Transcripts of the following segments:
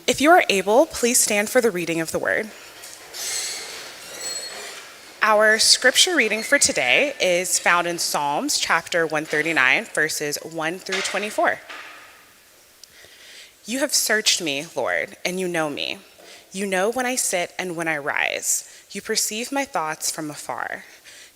If you are able, please stand for the reading of the word. Our scripture reading for today is found in Psalms chapter 139, verses 1 through 24. You have searched me, Lord, and you know me. You know when I sit and when I rise. You perceive my thoughts from afar.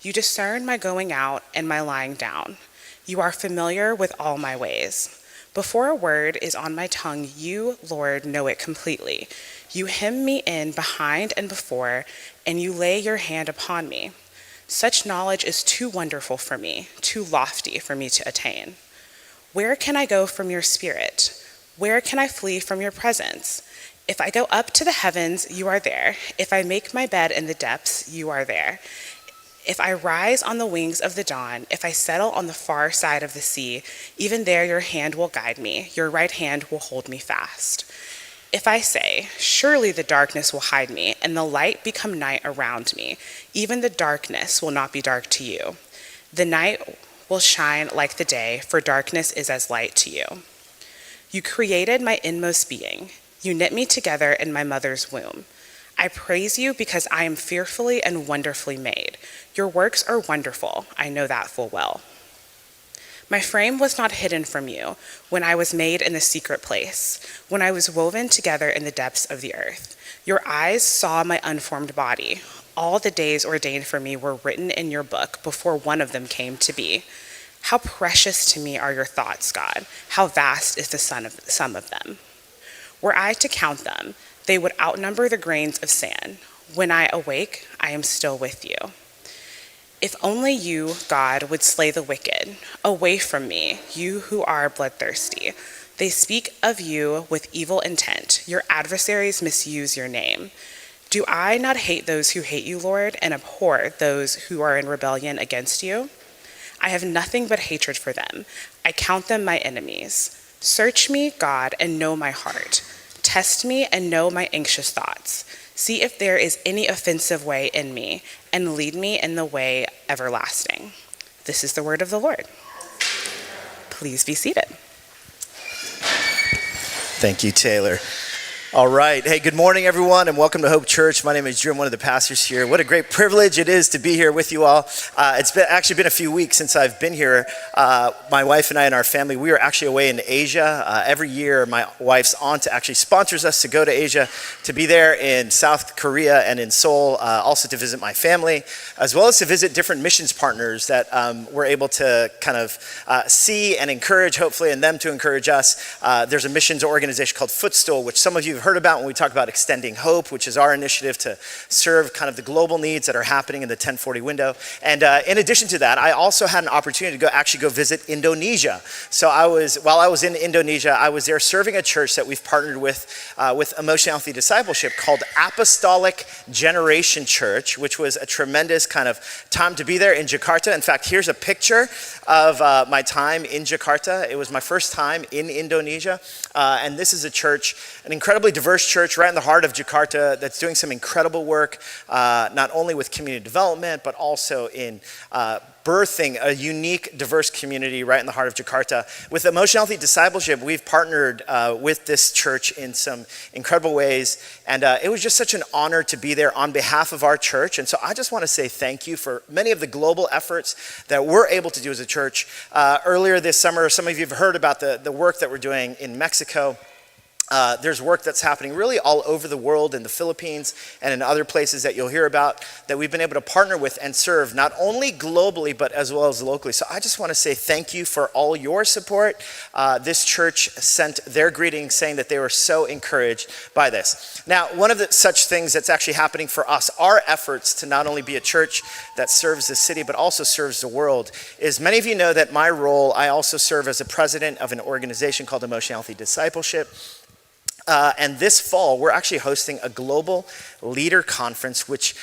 You discern my going out and my lying down. You are familiar with all my ways. Before a word is on my tongue, you, Lord, know it completely. You hem me in behind and before, and you lay your hand upon me. Such knowledge is too wonderful for me, too lofty for me to attain. Where can I go from your spirit? Where can I flee from your presence? If I go up to the heavens, you are there. If I make my bed in the depths, you are there. If I rise on the wings of the dawn, if I settle on the far side of the sea, even there your hand will guide me, your right hand will hold me fast. If I say, surely the darkness will hide me, and the light become night around me, even the darkness will not be dark to you. The night will shine like the day, for darkness is as light to you. You created my inmost being. You knit me together in my mother's womb. I praise you because I am fearfully and wonderfully made. Your works are wonderful. I know that full well. My frame was not hidden from you when I was made in the secret place, when I was woven together in the depths of the earth. Your eyes saw my unformed body. All the days ordained for me were written in your book before one of them came to be. How precious to me are your thoughts, God. How vast is the sum of them. Were I to count them, they would outnumber the grains of sand. When I awake, I am still with you. If only you, God, would slay the wicked. Away from me, you who are bloodthirsty. They speak of you with evil intent. Your adversaries misuse your name. Do I not hate those who hate you, Lord, and abhor those who are in rebellion against you? I have nothing but hatred for them. I count them my enemies. Search me, God, and know my heart. Test me and know my anxious thoughts. See if there is any offensive way in me, and lead me in the way everlasting. This is the word of the Lord. Please be seated. Thank you, Taylor. All right. Hey, good morning, everyone, and welcome to Hope Church. My name is Drew. I'm one of the pastors here. What a great privilege it is to be here with you all. It's actually been a few weeks since I've been here. My wife and I and our family, we are actually away in Asia. Every year, my wife's aunt actually sponsors us to go to Asia, to be there in South Korea and in Seoul, also to visit my family, as well as to visit different missions partners that we're able to kind of see and encourage, hopefully, and them to encourage us. There's a missions organization called Footstool, which some of you have heard about when we talk about extending hope, which is our initiative to serve kind of the global needs that are happening in the 1040 window. And in addition to that, I also had an opportunity to go visit Indonesia. So while I was in Indonesia, I was there serving a church that we've partnered with Emotional Healthy Discipleship called Apostolic Generation Church, which was a tremendous kind of time to be there in Jakarta. In fact, here's a picture of my time in Jakarta. It was my first time in Indonesia. And this is a church, an incredibly diverse church right in the heart of Jakarta that's doing some incredible work, not only with community development, but also in birthing a unique, diverse community right in the heart of Jakarta. With Emotional Healthy Discipleship, we've partnered with this church in some incredible ways, and it was just such an honor to be there on behalf of our church. And so I just want to say thank you for many of the global efforts that we're able to do as a church. Earlier this summer, some of you have heard about the work that we're doing in Mexico. There's work that's happening really all over the world, in the Philippines and in other places that you'll hear about, that we've been able to partner with and serve not only globally but as well as locally. So I just want to say thank you for all your support. This church sent their greetings saying that they were so encouraged by this. Now, one of the such things that's actually happening for us, our efforts to not only be a church that serves the city but also serves the world, is many of you know that my role, I also serve as a president of an organization called Emotional Healthy Discipleship. And this fall, we're actually hosting a global leader conference, which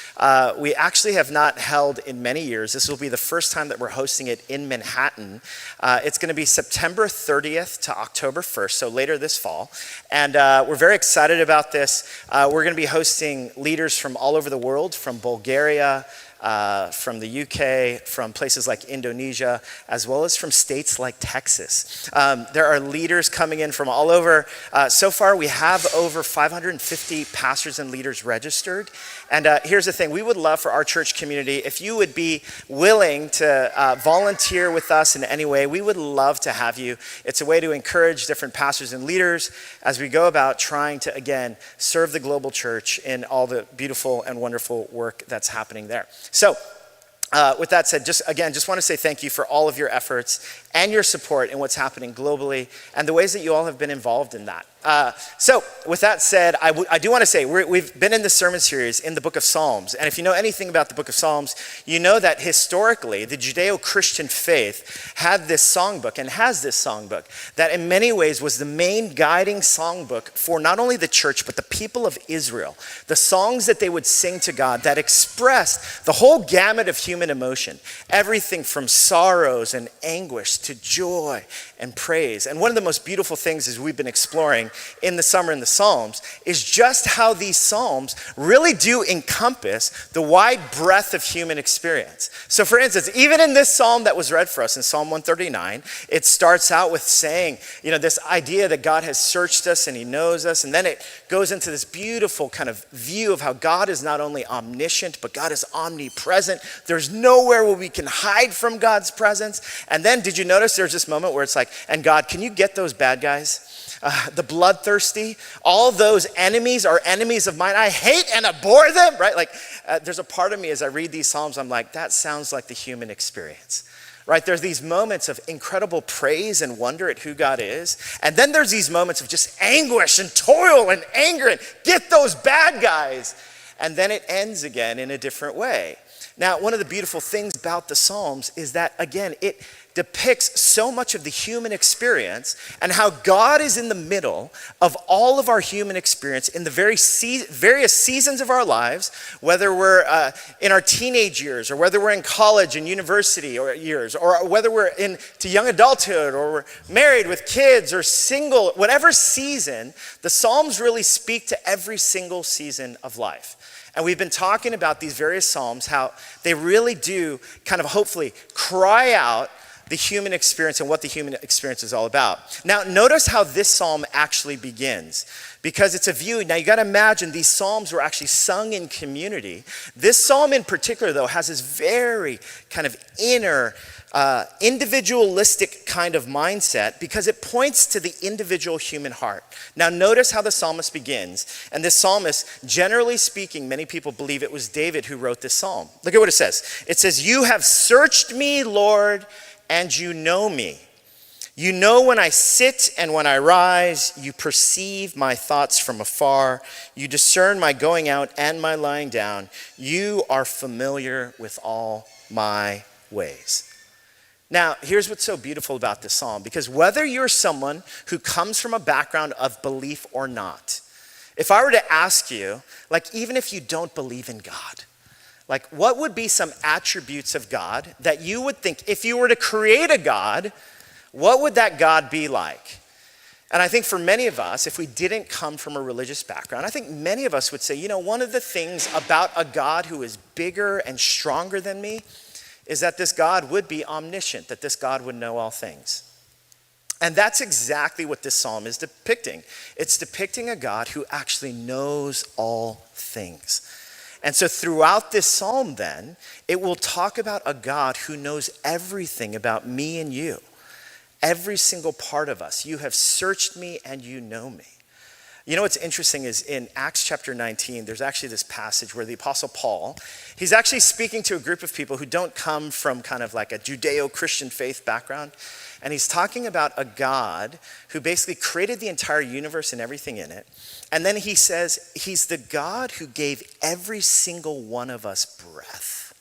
we actually have not held in many years. This will be the first time that we're hosting it in Manhattan. It's going to be September 30th to October 1st, so later this fall. And we're very excited about this. We're going to be hosting leaders from all over the world, from Bulgaria, from the UK, from places like Indonesia, as well as from states like Texas. There are leaders coming in from all over. So far, we have over 550 pastors and leaders registered. And here's the thing, we would love for our church community, if you would be willing to volunteer with us in any way, we would love to have you. It's a way to encourage different pastors and leaders as we go about trying to, again, serve the global church in all the beautiful and wonderful work that's happening there. So, with that said, just want to say thank you for all of your efforts and your support in what's happening globally and the ways that you all have been involved in that. So with that said, I do want to say we've been in this sermon series in the book of Psalms. And if you know anything about the book of Psalms, you know that historically the Judeo-Christian faith had this songbook and has this songbook that in many ways was the main guiding songbook for not only the church, but the people of Israel. The songs that they would sing to God that expressed the whole gamut of human emotion, everything from sorrows and anguish to joy and praise. And one of the most beautiful things as we've been exploring in the summer in the Psalms is just how these Psalms really do encompass the wide breadth of human experience. So for instance, even in this Psalm that was read for us in Psalm 139, it starts out with saying, this idea that God has searched us and he knows us. And then it goes into this beautiful kind of view of how God is not only omniscient, but God is omnipresent. There's nowhere where we can hide from God's presence. And then did you notice there's this moment where it's like, and God, can you get those bad guys? The bloodthirsty, all those enemies are enemies of mine. I hate and abhor them, right? There's a part of me as I read these Psalms, I'm like, that sounds like the human experience, right? There's these moments of incredible praise and wonder at who God is. And then there's these moments of just anguish and toil and anger and get those bad guys. And then it ends again in a different way. Now, one of the beautiful things about the Psalms is that, again, it depicts so much of the human experience and how God is in the middle of all of our human experience in the various seasons of our lives, whether we're in our teenage years or whether we're in college and university or years, or whether we're into young adulthood or we're married with kids or single, whatever season, the Psalms really speak to every single season of life. And we've been talking about these various Psalms, how they really do kind of hopefully cry out the human experience and what the human experience is all about. Now, notice how this Psalm actually begins, because it's a view. Now, you got to imagine these Psalms were actually sung in community. This Psalm in particular, though, has this very kind of inner, individualistic kind of mindset because it points to the individual human heart. Now notice how the psalmist begins. And this psalmist, generally speaking, many people believe it was David who wrote this psalm. Look at what it says. It says, "You have searched me, Lord, and you know me. You know when I sit and when I rise. You perceive my thoughts from afar. You discern my going out and my lying down. You are familiar with all my ways." Now, here's what's so beautiful about this psalm, because whether you're someone who comes from a background of belief or not, if I were to ask you, even if you don't believe in God, what would be some attributes of God that you would think, if you were to create a God, what would that God be like? And I think for many of us, if we didn't come from a religious background, I think many of us would say, one of the things about a God who is bigger and stronger than me is that this God would be omniscient, that this God would know all things. And that's exactly what this psalm is depicting. It's depicting a God who actually knows all things. And so throughout this psalm then, it will talk about a God who knows everything about me and you. Every single part of us. You have searched me and you know me. You know what's interesting is in Acts chapter 19, there's actually this passage where the Apostle Paul, he's actually speaking to a group of people who don't come from kind of like a Judeo-Christian faith background. And he's talking about a God who basically created the entire universe and everything in it. And then he says, he's the God who gave every single one of us breath.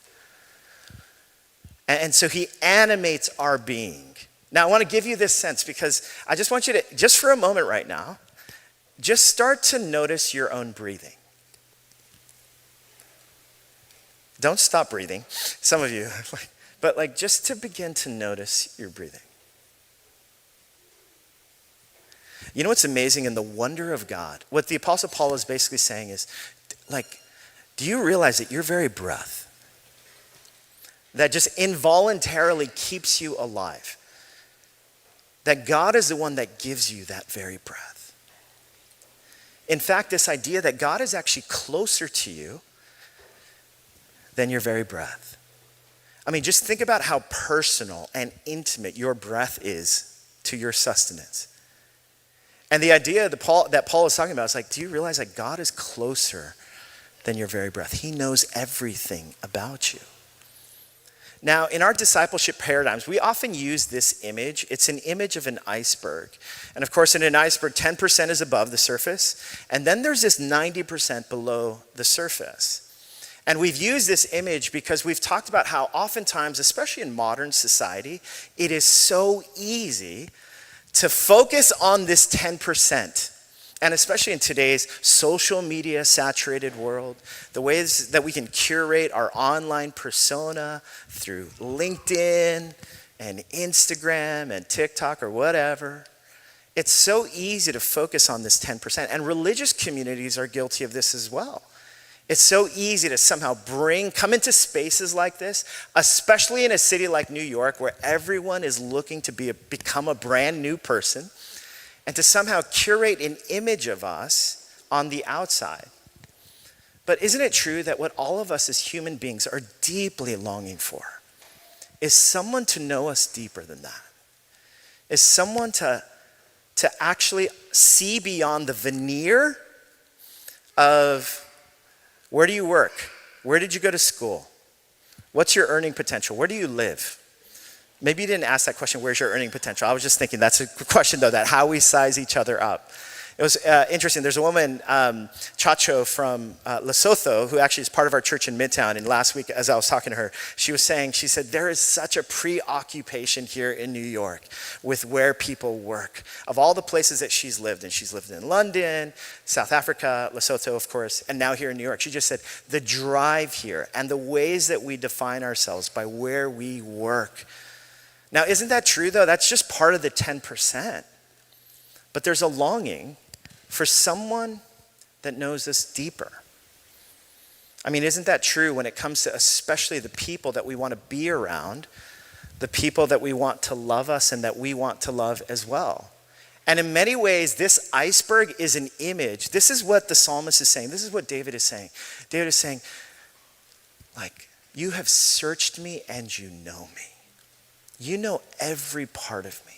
And so he animates our being. Now I want to give you this sense because I just want you to, just for a moment right now, just start to notice your own breathing. Don't stop breathing, some of you, but just to begin to notice your breathing. You know what's amazing in the wonder of God? What the Apostle Paul is basically saying is, do you realize that your very breath, that just involuntarily keeps you alive. That God is the one that gives you that very breath. In fact, this idea that God is actually closer to you than your very breath. I mean, just think about how personal and intimate your breath is to your sustenance. And the idea that Paul is talking about is like, do you realize that God is closer than your very breath? He knows everything about you. Now, in our discipleship paradigms, we often use this image. It's an image of an iceberg. And of course, in an iceberg, 10% is above the surface. And then there's this 90% below the surface. And we've used this image because we've talked about how oftentimes, especially in modern society, it is so easy to focus on this 10%. And especially in today's social media saturated world, the ways that we can curate our online persona through LinkedIn and Instagram and TikTok or whatever, it's so easy to focus on this 10%. And religious communities are guilty of this as well. It's so easy to somehow come into spaces like this, especially in a city like New York where everyone is looking to become a brand new person, and to somehow curate an image of us on the outside. But isn't it true that what all of us as human beings are deeply longing for is someone to know us deeper than that? Is someone to actually see beyond the veneer of where do you work? Where did you go to school? What's your earning potential? Where do you live? Maybe you didn't ask that question, where's your earning potential? I was just thinking that's a question though, that how we size each other up. It was interesting. There's a woman, Chacho from Lesotho, who actually is part of our church in Midtown. And last week, as I was talking to her, she said, there is such a preoccupation here in New York with where people work. Of all the places that she's lived in London, South Africa, Lesotho, of course, and now here in New York. She just said, the drive here and the ways that we define ourselves by where we work. Now, isn't that true though? That's just part of the 10%. But there's a longing for someone that knows us deeper. I mean, isn't that true when it comes to especially the people that we want to be around, the people that we want to love us and that we want to love as well? And in many ways, this iceberg is an image. This is what the psalmist is saying. This is what David is saying. David is saying, like, you have searched me and you know me. You know every part of me.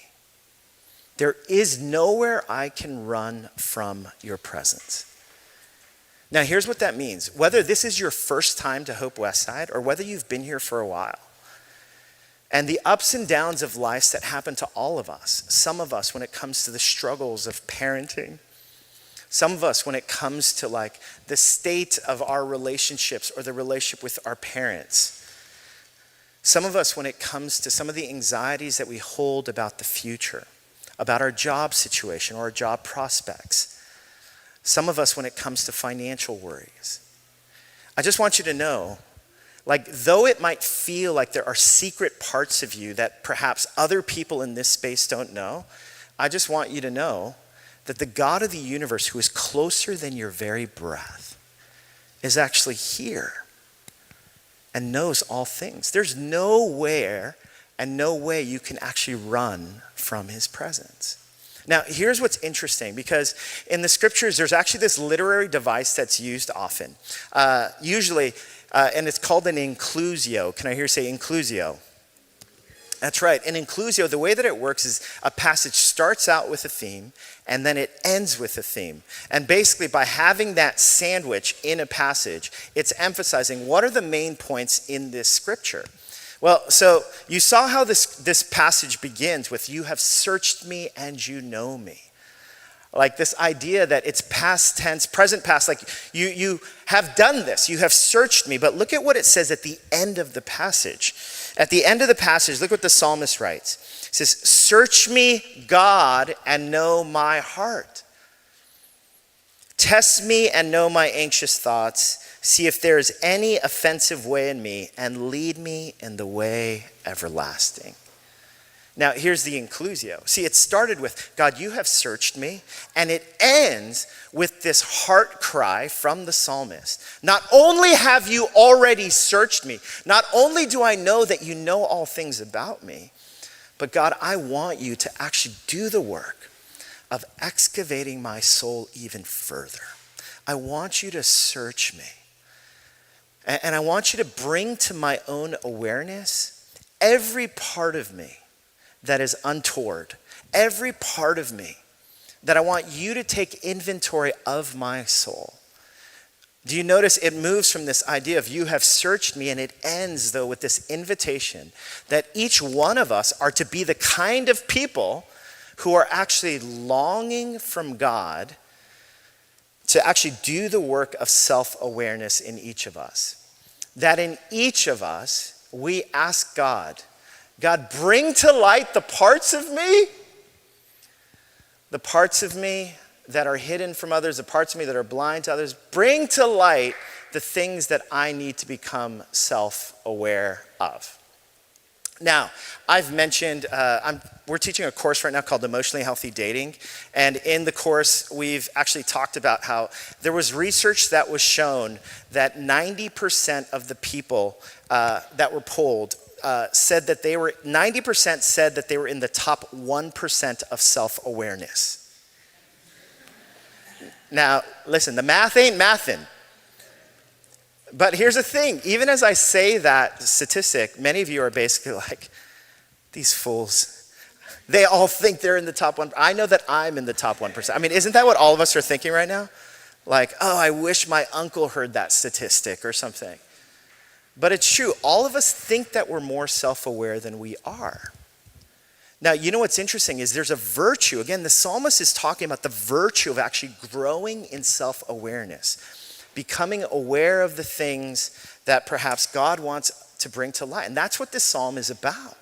There is nowhere I can run from your presence. Now, here's what that means. Whether this is your first time to Hope Westside or whether you've been here for a while, and the ups and downs of life that happen to all of us, some of us when it comes to the struggles of parenting, some of us when it comes to like the state of our relationships or the relationship with our parents, some of us when it comes to some of the anxieties that we hold about the future, about our job situation or our job prospects. Some of us when it comes to financial worries. I just want you to know, like, though it might feel like there are secret parts of you that perhaps other people in this space don't know, I just want you to know that the God of the universe, who is closer than your very breath, is actually here and knows all things. There's nowhere and no way you can actually run from his presence. Now, here's what's interesting, because in the scriptures, there's actually this literary device that's used often. Usually, and it's called an inclusio. Can I hear you say inclusio? That's right. An inclusio, the way that it works is a passage starts out with a theme, and then it ends with a theme. And basically, by having that sandwich in a passage, it's emphasizing what are the main points in this scripture. Well, so you saw how this passage begins with, you have searched me and you know me. Like this idea that it's past tense, present past, like you have done this, you have searched me. But look at what it says at the end of the passage. At the end of the passage, look what the psalmist writes. It says, search me, God, and know my heart. Test me and know my anxious thoughts. See if there is any offensive way in me, and lead me in the way everlasting. Now, here's the inclusio. See, it started with, God, you have searched me, and it ends with this heart cry from the psalmist. Not only have you already searched me, not only do I know that you know all things about me, but God, I want you to actually do the work of excavating my soul even further. I want you to search me. And I want you to bring to my own awareness every part of me that is untoward, every part of me that I want you to take inventory of my soul. Do you notice it moves from this idea of you have searched me, and it ends though with this invitation that each one of us are to be the kind of people who are actually longing from God to actually do the work of self-awareness in each of us. That in each of us, we ask God, bring to light the parts of me that are hidden from others, the parts of me that are blind to others. Bring to light the things that I need to become self-aware of. Now, I've mentioned, we're teaching a course right now called Emotionally Healthy Dating. And in the course, we've actually talked about how there was research that was shown that 90% of the people that were polled said that 90% said that they were in the top 1% of self-awareness. Now, listen, the math ain't mathin'. But here's the thing, even as I say that statistic, many of you are basically like, these fools. They all think they're in the top 1%. I know that I'm in the top 1%. I mean, isn't that what all of us are thinking right now? Like, oh, I wish my uncle heard that statistic or something. But it's true, all of us think that we're more self-aware than we are. Now, you know what's interesting is there's a virtue. Again, the psalmist is talking about the virtue of actually growing in self-awareness. Becoming aware of the things that perhaps God wants to bring to light. And that's what this psalm is about.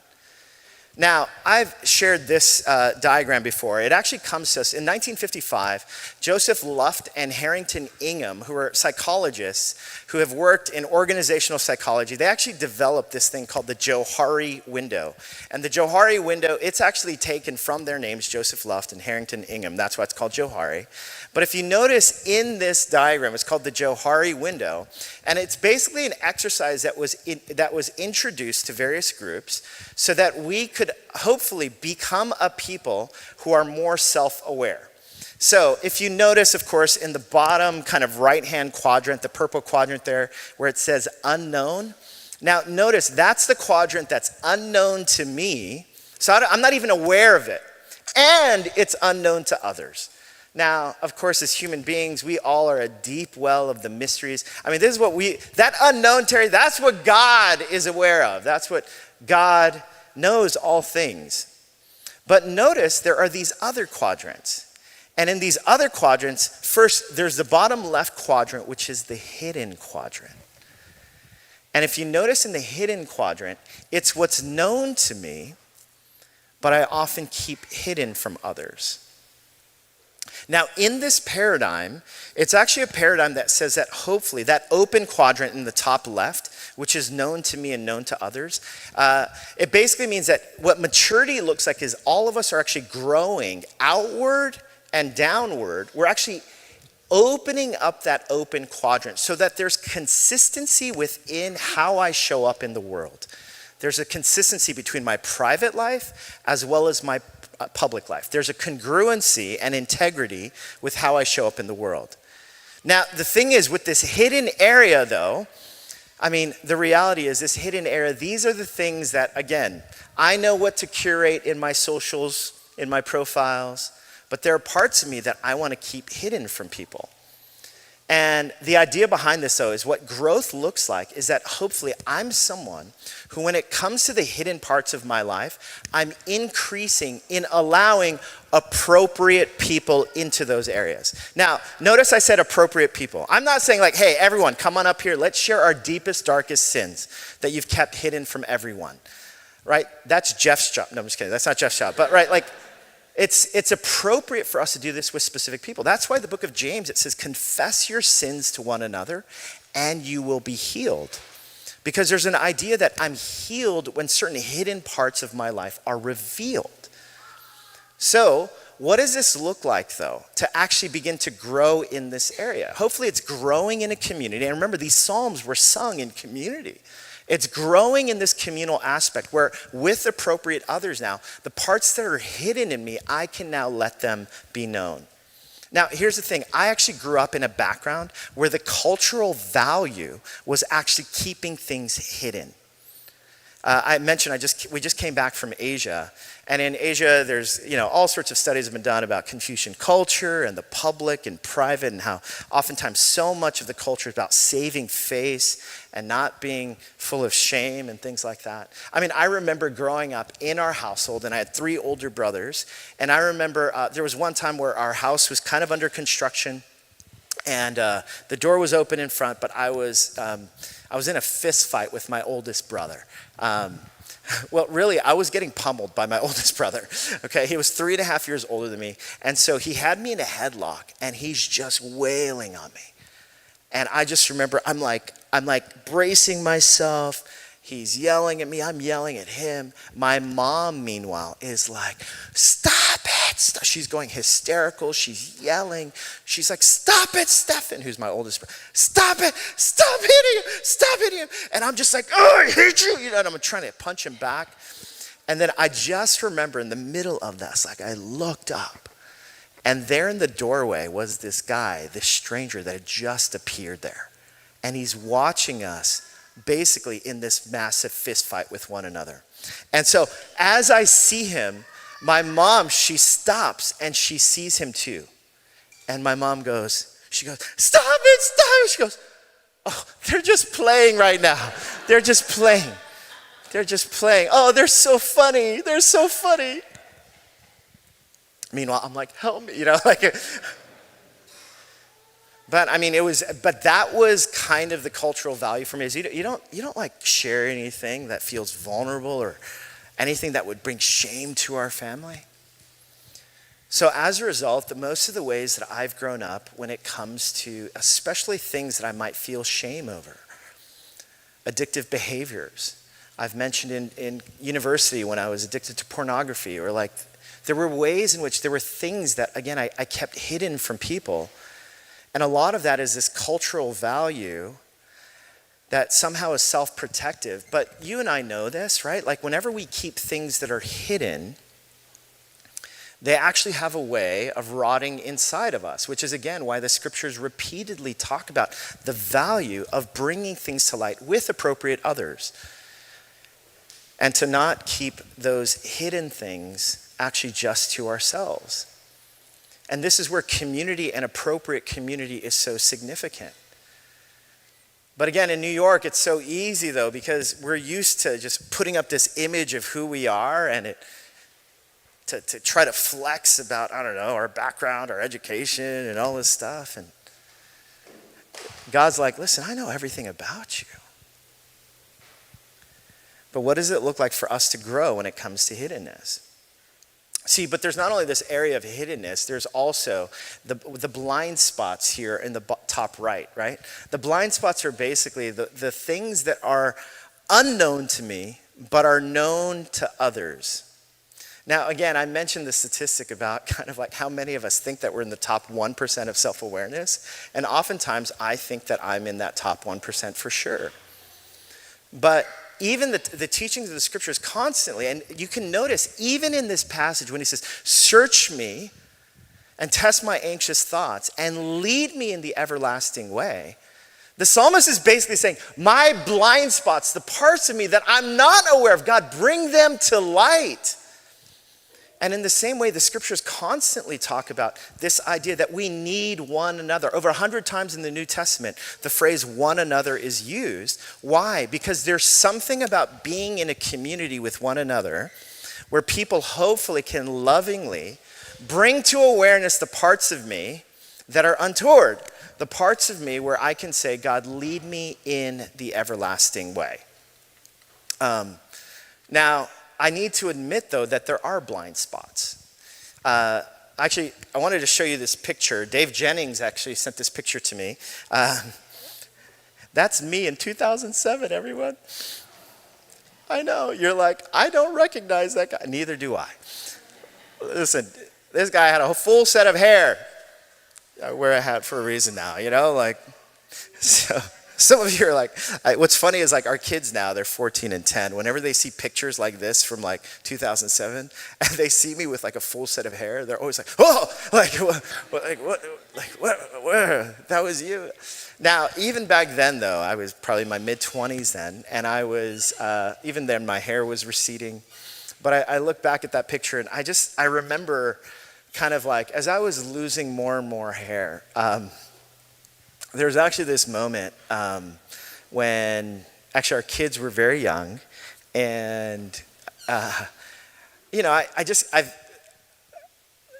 Now, I've shared this diagram before. It actually comes to us in 1955. Joseph Luft and Harrington Ingham, who are psychologists who have worked in organizational psychology, they actually developed this thing called the Johari window. And the Johari window, it's actually taken from their names, Joseph Luft and Harrington Ingham. That's why it's called Johari. But if you notice in this diagram, it's called the Johari window, and it's basically an exercise that was introduced to various groups so that we could hopefully become a people who are more self-aware. So if you notice, of course, in the bottom kind of right-hand quadrant, the purple quadrant there, where it says unknown, now notice that's the quadrant that's unknown to me, so I'm not even aware of it, and it's unknown to others. Now, of course, as human beings, we all are a deep well of the mysteries. I mean, this is what that unknown, Terry, that's what God is aware of. That's what God knows all things. But notice there are these other quadrants. And in these other quadrants, first, there's the bottom left quadrant, which is the hidden quadrant. And if you notice in the hidden quadrant, it's what's known to me, but I often keep hidden from others. Now, in this paradigm, it's actually a paradigm that says that hopefully that open quadrant in the top left, which is known to me and known to others, it basically means that what maturity looks like is all of us are actually growing outward and downward. We're actually opening up that open quadrant so that there's consistency within how I show up in the world. There's a consistency between my private life as well as my public life. There's a congruency and integrity with how I show up in the world. Now, the thing is, with this hidden area, though, I mean, the reality is this hidden area, these are the things that, again, I know what to curate in my socials, in my profiles, but there are parts of me that I want to keep hidden from people. And the idea behind this, though, is what growth looks like is that hopefully I'm someone who, when it comes to the hidden parts of my life, I'm increasing in allowing appropriate people into those areas. Now, notice I said appropriate people. I'm not saying like, hey, everyone, come on up here. Let's share our deepest, darkest sins that you've kept hidden from everyone, right? That's Jeff's job. No, I'm just kidding. That's not Jeff's job. But right, like, it's appropriate for us to do this with specific people. That's why the book of James, it says, confess your sins to one another and you will be healed. Because there's an idea that I'm healed when certain hidden parts of my life are revealed. So, what does this look like, though, to actually begin to grow in this area? Hopefully, it's growing in a community. And remember, these Psalms were sung in community. It's growing in this communal aspect where, with appropriate others now, the parts that are hidden in me, I can now let them be known. Now, here's the thing. I actually grew up in a background where the cultural value was actually keeping things hidden. I mentioned we just came back from Asia, and in Asia, there's all sorts of studies have been done about Confucian culture and the public and private, and how oftentimes so much of the culture is about saving face and not being full of shame and things like that. I mean, I remember growing up in our household, and I had 3 older brothers, and I remember there was one time where our house was kind of under construction, and the door was open in front, but I was in a fist fight with my oldest brother. Well, really, I was getting pummeled by my oldest brother. Okay, he was 3.5 years older than me, and so he had me in a headlock, and he's just wailing on me. And I just remember, I'm like bracing myself. He's yelling at me. I'm yelling at him. My mom, meanwhile, is like, "Stop it!" She's going hysterical. She's yelling. She's like, "Stop it, Stephen," who's my oldest brother. "Stop it! Stop hitting him! Stop hitting him!" And I'm just like, "Oh, I hate you!" And I'm trying to punch him back. And then I just remember in the middle of this, like I looked up, and there in the doorway was this guy, this stranger that had just appeared there, and he's watching us basically in this massive fist fight with one another. And so as I see him, my mom, she stops and she sees him too. And my mom she goes, "Stop it, stop it." She goes, "Oh, they're just playing right now. They're just playing. They're just playing. Oh, they're so funny. They're so funny." Meanwhile, I'm like, "Help me," like. But I mean, but that was kind of the cultural value for me. Is you don't like share anything that feels vulnerable or anything that would bring shame to our family. So as a result, most of the ways that I've grown up when it comes to especially things that I might feel shame over, addictive behaviors. I've mentioned in university when I was addicted to pornography, or like there were ways in which there were things that, again, I kept hidden from people. And a lot of that is this cultural value that somehow is self-protective. But you and I know this, right? Like whenever we keep things that are hidden, they actually have a way of rotting inside of us, which is, again, why the scriptures repeatedly talk about the value of bringing things to light with appropriate others. And to not keep those hidden things actually just to ourselves. And this is where community and appropriate community is so significant. But again, in New York, it's so easy, though, because we're used to just putting up this image of who we are and to try to flex about, I don't know, our background, our education, and all this stuff. And God's like, "Listen, I know everything about you." But what does it look like for us to grow when it comes to hiddenness? See, but there's not only this area of hiddenness, there's also the blind spots here in the top right? The blind spots are basically the things that are unknown to me, but are known to others. Now, again, I mentioned the statistic about kind of like how many of us think that we're in the top 1% of self-awareness. And oftentimes, I think that I'm in that top 1% for sure. But even the teachings of the scriptures constantly, and you can notice even in this passage when he says, "Search me and test my anxious thoughts and lead me in the everlasting way," the psalmist is basically saying, my blind spots, the parts of me that I'm not aware of, God, bring them to light. And in the same way, the scriptures constantly talk about this idea that we need one another. Over 100 times in the New Testament, the phrase "one another" is used. Why? Because there's something about being in a community with one another where people hopefully can lovingly bring to awareness the parts of me that are untoward, the parts of me where I can say, "God, lead me in the everlasting way." Now, I need to admit, though, that there are blind spots. Actually, I wanted to show you this picture. Dave Jennings actually sent this picture to me. That That's me in 2007, everyone. I know. You're like, I don't recognize that guy. Neither do I. Listen, this guy had a full set of hair. I wear a hat for a reason now, so some of you are like, what's funny is like our kids now, they're 14 and 10. Whenever they see pictures like this from like 2007, and they see me with like a full set of hair, they're always like, oh, what, that was you. Now, even back then though, I was probably in my mid-20s then, and I was, even then my hair was receding. But I look back at that picture and I remember kind of like, as I was losing more and more hair, there was actually this moment when actually our kids were very young, and I've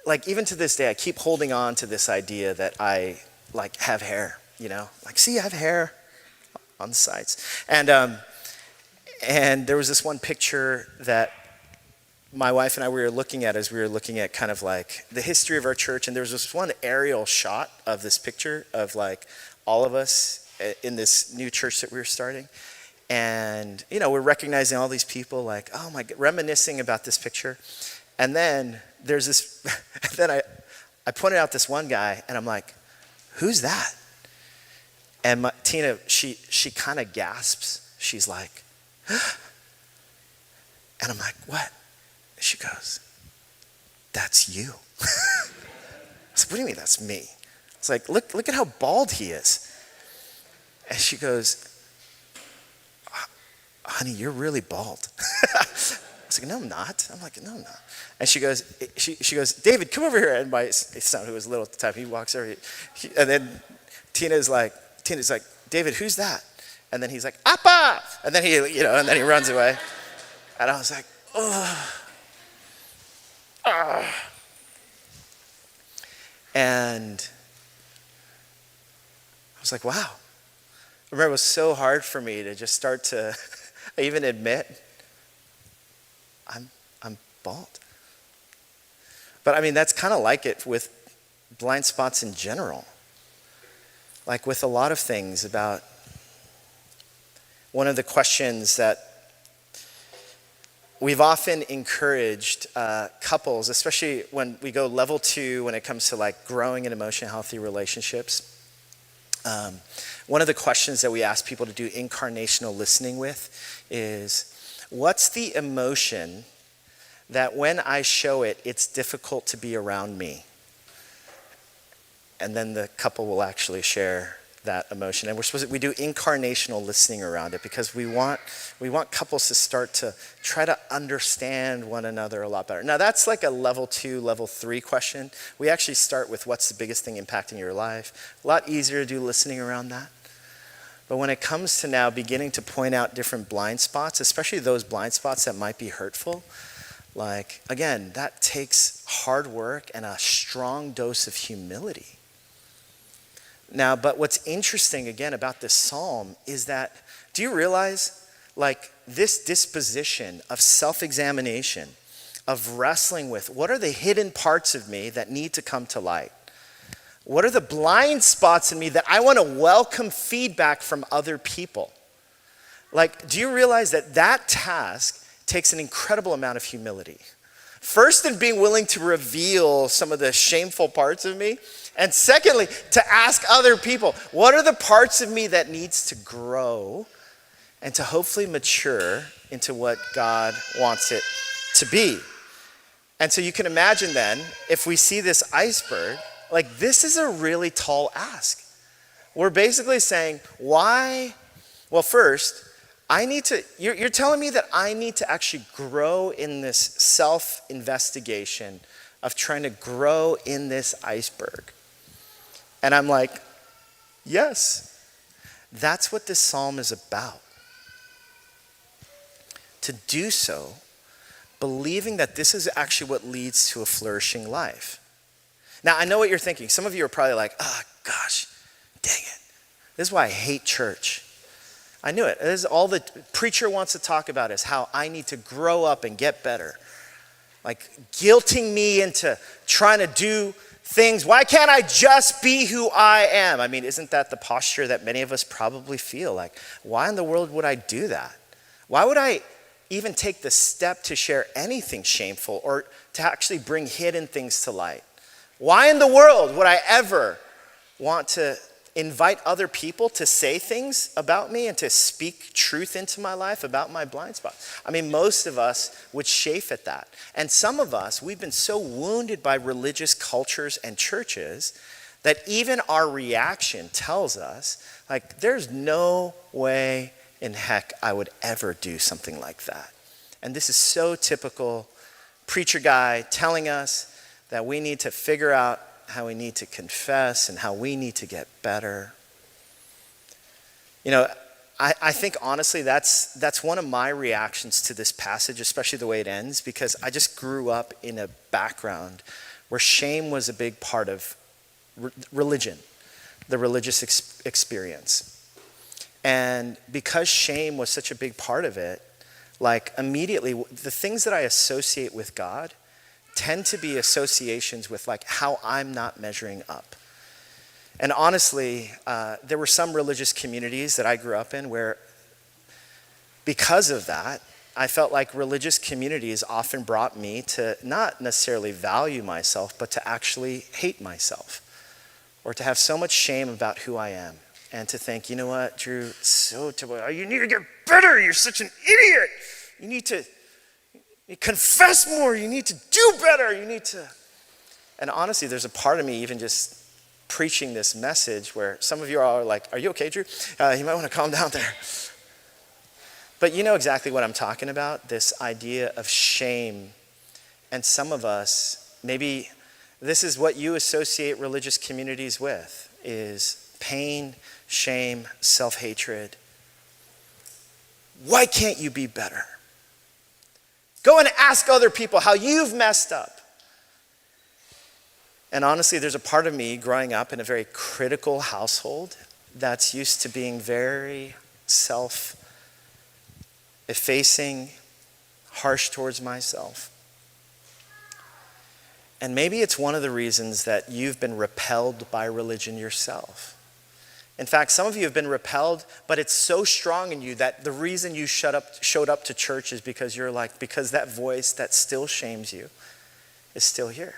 like even to this day I keep holding on to this idea that I like have hair, like see I have hair on the sides, and there was this one picture that my wife and I were looking at as we were looking at kind of like the history of our church, and there was this one aerial shot of this picture of like all of us in this new church that we were starting. And, we're recognizing all these people like, oh my God, reminiscing about this picture. And then there's this, then I pointed out this one guy and I'm like, who's that? And Tina, she kind of gasps. She's like, and I'm like, what? She goes, that's you. I was like, what do you mean that's me? It's like, look at how bald he is. And she goes, honey, you're really bald. I was like, no, I'm not. I'm like, no, I'm not. And she goes, David, come over here. And my son, who was little at the time, he walks over. And then Tina's like, David, who's that? And then he's like, Appa! And then he runs away. And I was like, oh. And I was like, wow. I remember it was so hard for me to just start to even admit I'm bald. But I mean, that's kind of like it with blind spots in general. Like with a lot of things about one of the questions that we've often encouraged couples, especially when we go level 2 when it comes to like growing in emotionally healthy relationships. One of the questions that we ask people to do incarnational listening with is, what's the emotion that when I show it, it's difficult to be around me? And then the couple will actually share that emotion. And we do incarnational listening around it because we want couples to start to try to understand one another a lot better. Now that's like a level 2, level 3 question. We actually start with what's the biggest thing impacting your life. A lot easier to do listening around that. But when it comes to now beginning to point out different blind spots, especially those blind spots that might be hurtful, like again, that takes hard work and a strong dose of humility. Now, but what's interesting again about this psalm is that, do you realize like this disposition of self-examination, of wrestling with what are the hidden parts of me that need to come to light? What are the blind spots in me that I want to welcome feedback from other people? Like, do you realize that task takes an incredible amount of humility? First, in being willing to reveal some of the shameful parts of me. And secondly, to ask other people, what are the parts of me that needs to grow and to hopefully mature into what God wants it to be? And so you can imagine then, if we see this iceberg, like this is a really tall ask. We're basically saying, why? Well, first, you're telling me that I need to actually grow in this self-investigation of trying to grow in this iceberg. And I'm like, yes, that's what this psalm is about. To do so, believing that this is actually what leads to a flourishing life. Now, I know what you're thinking. Some of you are probably like, oh, gosh, dang it. This is why I hate church. I knew it. This is all the preacher wants to talk about is how I need to grow up and get better. Like guilting me into trying to do things. Why can't I just be who I am? I mean, isn't that the posture that many of us probably feel? Like, why in the world would I do that? Why would I even take the step to share anything shameful or to actually bring hidden things to light? Why in the world would I ever want to invite other people to say things about me and to speak truth into my life about my blind spots? I mean, most of us would chafe at that. And some of us, we've been so wounded by religious cultures and churches that even our reaction tells us, like, there's no way in heck I would ever do something like that. And this is so typical preacher guy telling us that we need to figure out how we need to confess and how we need to get better. You know, I think honestly that's one of my reactions to this passage, especially the way it ends, because I just grew up in a background where shame was a big part of religion, the religious experience. And because shame was such a big part of it, like immediately the things that I associate with God tend to be associations with like how I'm not measuring up. And honestly, there were some religious communities that I grew up in where because of that, I felt like religious communities often brought me to not necessarily value myself, but to actually hate myself or to have so much shame about who I am and to think, you know what, Drew, so typical. You need to get better. You're such an idiot. You need to confess more. You need to do better. You need to. And honestly, there's a part of me even just preaching this message where some of you are like, are you okay, Drew? You might want to calm down there. But you know exactly what I'm talking about, this idea of shame. And some of us, maybe this is what you associate religious communities with, is pain, shame, self-hatred. Why can't you be better? Go and ask other people how you've messed up. And honestly, there's a part of me growing up in a very critical household that's used to being very self-effacing, harsh towards myself. And maybe it's one of the reasons that you've been repelled by religion yourself. In fact, some of you have been repelled, but it's so strong in you that the reason you showed up to church is because you're like, because that voice that still shames you is still here.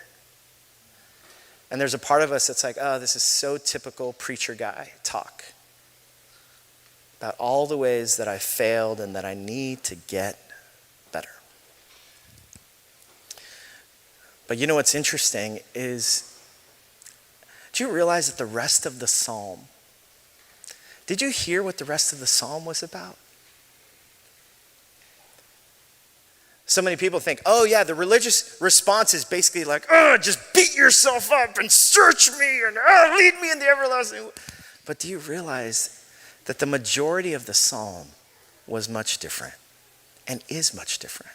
And there's a part of us that's like, oh, this is so typical preacher guy talk about all the ways that I failed and that I need to get better. But you know what's interesting is, do you realize that the rest of the psalm, did you hear what the rest of the psalm was about? So many people think, oh yeah, the religious response is basically like, oh, just beat yourself up and search me and lead me in the everlasting. But do you realize that the majority of the psalm was much different and is much different?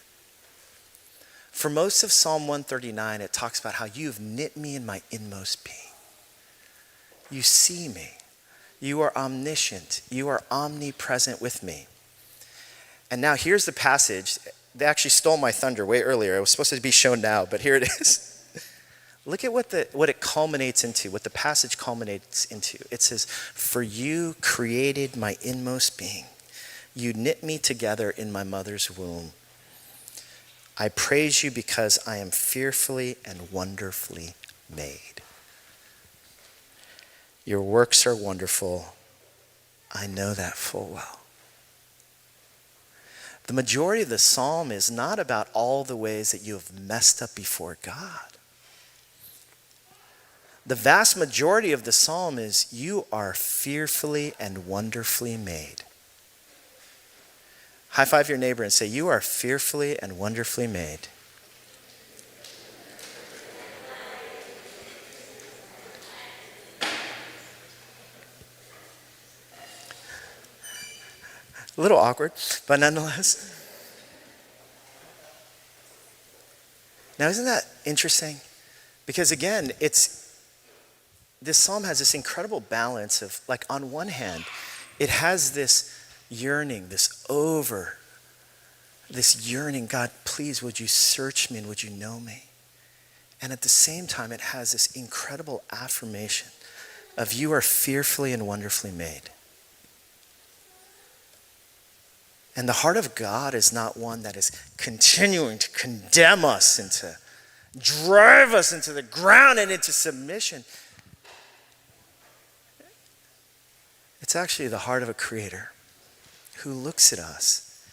For most of Psalm 139, it talks about how you've knit me in my inmost being. You see me. You are omniscient. You are omnipresent with me. And now here's the passage. They actually stole my thunder way earlier. It was supposed to be shown now, but here it is. Look at what it culminates into, what the passage culminates into. It says, for you created my inmost being. You knit me together in my mother's womb. I praise you because I am fearfully and wonderfully made. Your works are wonderful. I know that full well. The majority of the psalm is not about all the ways that you have messed up before God. The vast majority of the psalm is you are fearfully and wonderfully made. High five your neighbor and say, you are fearfully and wonderfully made. A little awkward, but nonetheless. Now, isn't that interesting? Because again, this psalm has this incredible balance of, like, on one hand, it has this yearning, this yearning, God, please, would you search me and would you know me? And at the same time, it has this incredible affirmation of you are fearfully and wonderfully made. And the heart of God is not one that is continuing to condemn us and to drive us into the ground and into submission. It's actually the heart of a creator who looks at us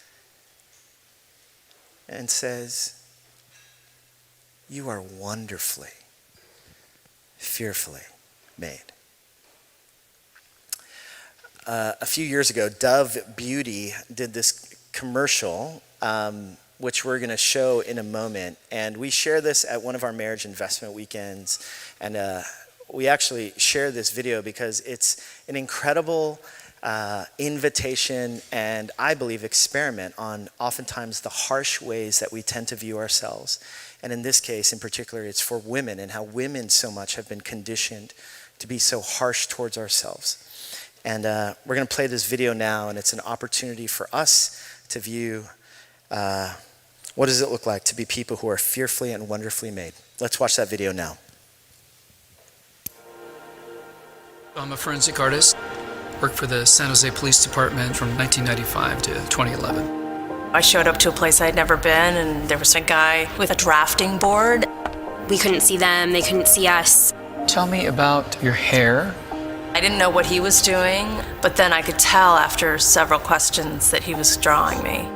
and says, you are wonderfully, fearfully made. A few years ago, Dove Beauty did this commercial, which we're going to show in a moment. And we share this at one of our marriage investment weekends. And we actually share this video because it's an incredible invitation and, I believe, experiment on oftentimes the harsh ways that we tend to view ourselves. And in this case, in particular, it's for women and how women so much have been conditioned to be so harsh towards ourselves. And we're going to play this video now, and it's an opportunity for us to view what does it look like to be people who are fearfully and wonderfully made. Let's watch that video now. I'm a forensic artist. Worked for the San Jose Police Department from 1995 to 2011. I showed up to a place I'd never been, and there was a guy with a drafting board. We couldn't see them, they couldn't see us. Tell me about your hair. I didn't know what he was doing, but then I could tell after several questions that he was drawing me.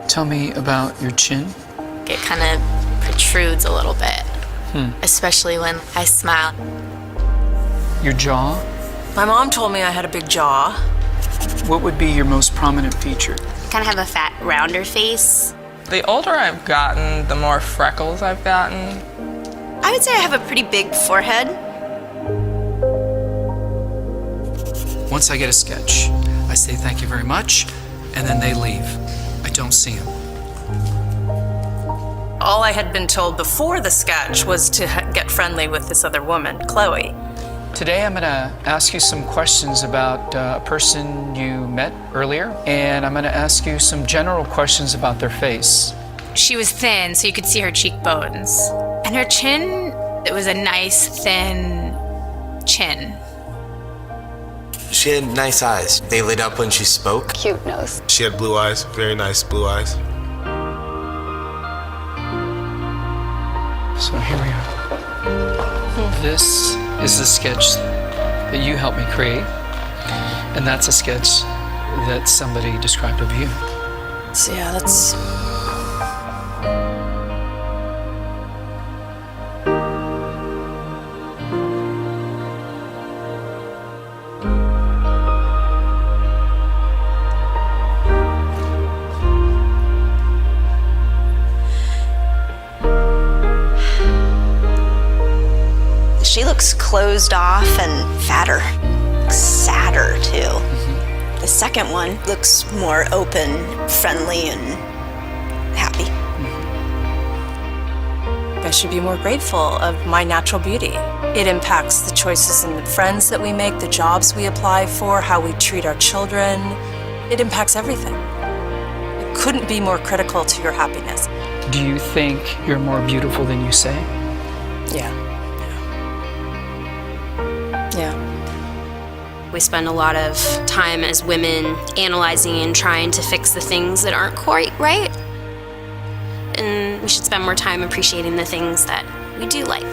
Tell me about your chin. It kind of protrudes a little bit, especially when I smile. Your jaw. My mom told me I had a big jaw. What would be your most prominent feature? I kind of have a fat, rounder face. The older I've gotten, the more freckles I've gotten. I would say I have a pretty big forehead. Once I get a sketch, I say thank you very much, and then they leave. I don't see them. All I had been told before the sketch was to get friendly with this other woman, Chloe. Today I'm going to ask you some questions about a person you met earlier, and I'm going to ask you some general questions about their face. She was thin, so you could see her cheekbones. And her chin, it was a nice, thin chin. She had nice eyes. They lit up when she spoke. Cute nose. She had blue eyes, very nice blue eyes. So here we are. This is the sketch that you helped me create, and that's a sketch that somebody described of you. So yeah, that's... She looks closed off and fatter, sadder too. The second one looks more open, friendly, and happy. I should be more grateful of my natural beauty. It impacts the choices and the friends that we make, the jobs we apply for, how we treat our children. It impacts everything. It couldn't be more critical to your happiness. Do you think you're more beautiful than you say? Yeah. We spend a lot of time as women analyzing and trying to fix the things that aren't quite right. And we should spend more time appreciating the things that we do like.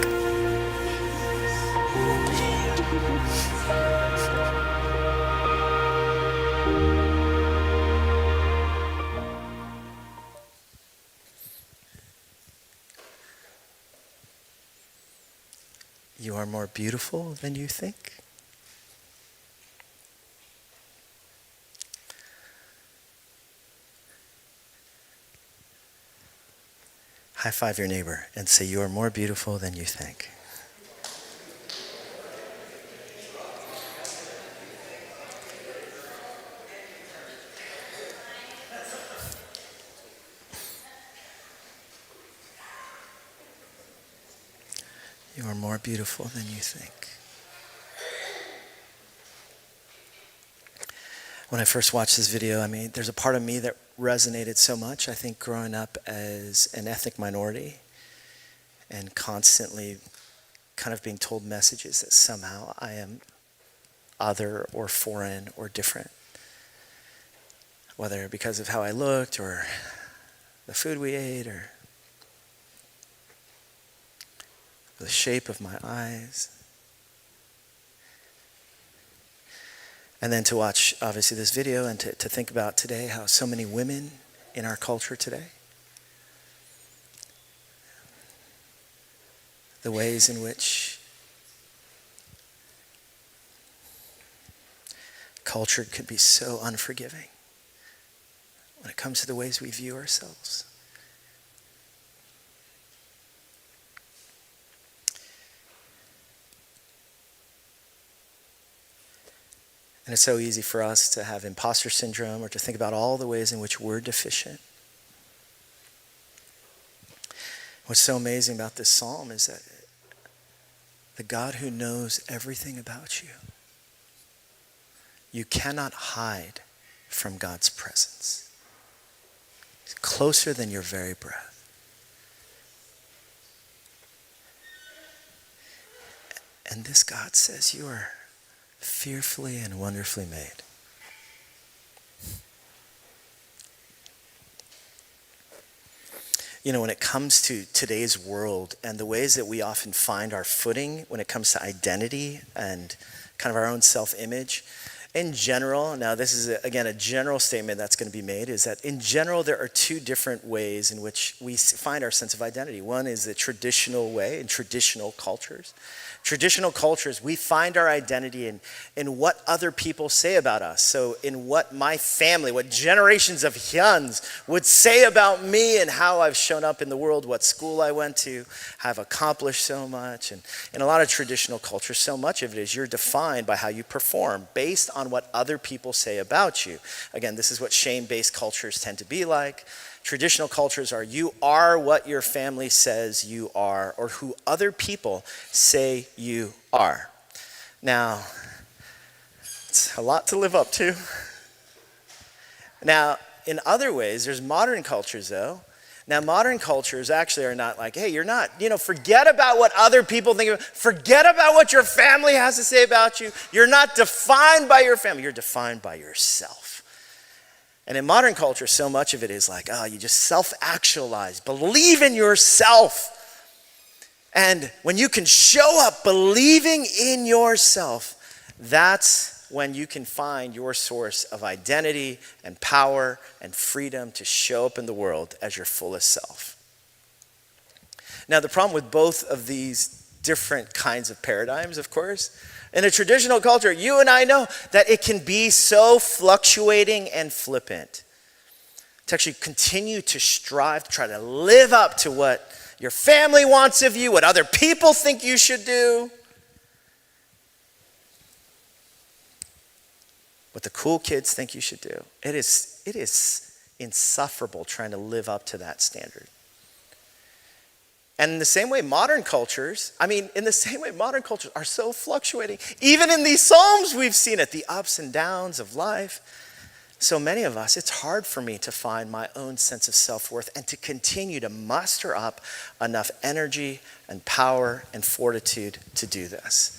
You are more beautiful than you think. High five your neighbor and say, you are more beautiful than you think. You are more beautiful than you think. When I first watched this video, there's a part of me that resonated so much. I think growing up as an ethnic minority and constantly kind of being told messages that somehow I am other or foreign or different. Whether because of how I looked or the food we ate or the shape of my eyes. And then to watch, obviously, this video and to think about today how so many women in our culture today, the ways in which culture can be so unforgiving when it comes to the ways we view ourselves. And it's so easy for us to have imposter syndrome or to think about all the ways in which we're deficient. What's so amazing about this psalm is that the God who knows everything about you, you cannot hide from God's presence. He's closer than your very breath. And this God says you are fearfully and wonderfully made. You know, when it comes to today's world and the ways that we often find our footing when it comes to identity and kind of our own self-image, in general, now this is, again, a general statement that's going to be made, is that in general there are two different ways in which we find our sense of identity. One is the traditional way in traditional cultures. Traditional cultures, we find our identity in what other people say about us. So in what my family, what generations of Hyuns would say about me and how I've shown up in the world, what school I went to, have accomplished so much. And in a lot of traditional cultures, so much of it is you're defined by how you perform based on what other people say about you. Again, this is what shame-based cultures tend to be like. Traditional cultures are you are what your family says you are or who other people say you are. Now, it's a lot to live up to. Now, in other ways, there's modern cultures though. Now, modern cultures actually are not like, hey, you're not, forget about what other people think of, forget about what your family has to say about you. You're not defined by your family, you're defined by yourself. And in modern culture, so much of it is like, you just self-actualize, believe in yourself. And when you can show up believing in yourself, that's when you can find your source of identity and power and freedom to show up in the world as your fullest self. Now, the problem with both of these different kinds of paradigms, of course, in a traditional culture, you and I know that it can be so fluctuating and flippant. To actually continue to strive, to try to live up to what your family wants of you, what other people think you should do. What the cool kids think you should do. It is insufferable trying to live up to that standard. And in the same way, modern cultures are so fluctuating. Even in these Psalms, we've seen it, the ups and downs of life. So many of us, it's hard for me to find my own sense of self-worth and to continue to muster up enough energy and power and fortitude to do this.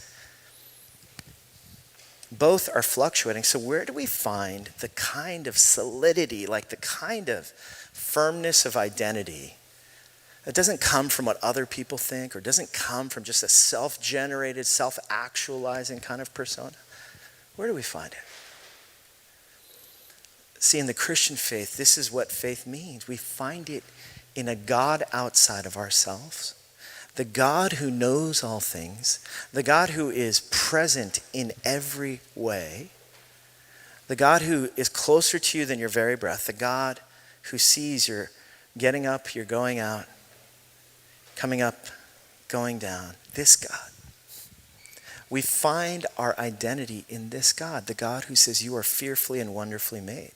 Both are fluctuating. So where do we find the kind of solidity, like the kind of firmness of identity that doesn't come from what other people think or doesn't come from just a self-generated, self-actualizing kind of persona? Where do we find it? See, in the Christian faith, this is what faith means. We find it in a God outside of ourselves, the God who knows all things, the God who is present in every way, the God who is closer to you than your very breath, the God who sees you're getting up, you're going out, coming up, going down, this God. We find our identity in this God, the God who says you are fearfully and wonderfully made.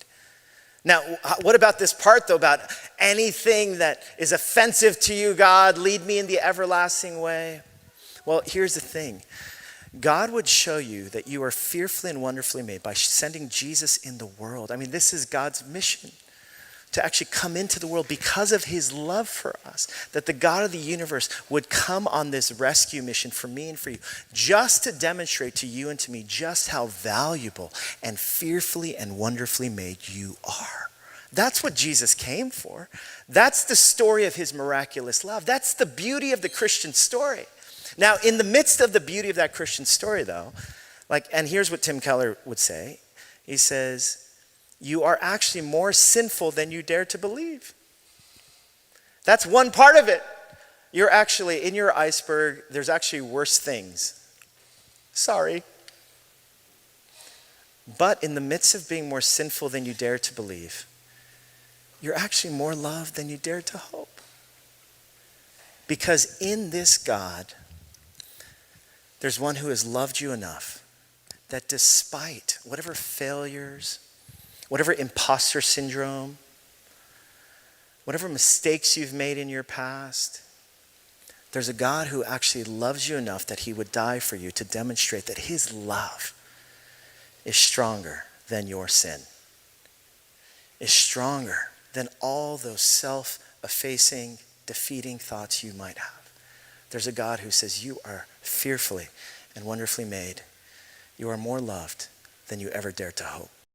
Now, what about this part though, about anything that is offensive to you, God, lead me in the everlasting way? Well, here's the thing. God would show you that you are fearfully and wonderfully made by sending Jesus in the world. I mean, this is God's mission, to actually come into the world because of his love for us, that the God of the universe would come on this rescue mission for me and for you, just to demonstrate to you and to me just how valuable and fearfully and wonderfully made you are. That's what Jesus came for. That's the story of his miraculous love. That's the beauty of the Christian story. Now, in the midst of the beauty of that Christian story, though, and here's what Tim Keller would say. He says, you are actually more sinful than you dare to believe. That's one part of it. You're actually, in your iceberg, there's actually worse things. Sorry. But in the midst of being more sinful than you dare to believe, you're actually more loved than you dare to hope. Because in this God, there's one who has loved you enough that despite whatever failures, whatever imposter syndrome, whatever mistakes you've made in your past, there's a God who actually loves you enough that he would die for you to demonstrate that his love is stronger than your sin, is stronger than all those self-effacing, defeating thoughts you might have. There's a God who says you are fearfully and wonderfully made. You are more loved than you ever dared to hope.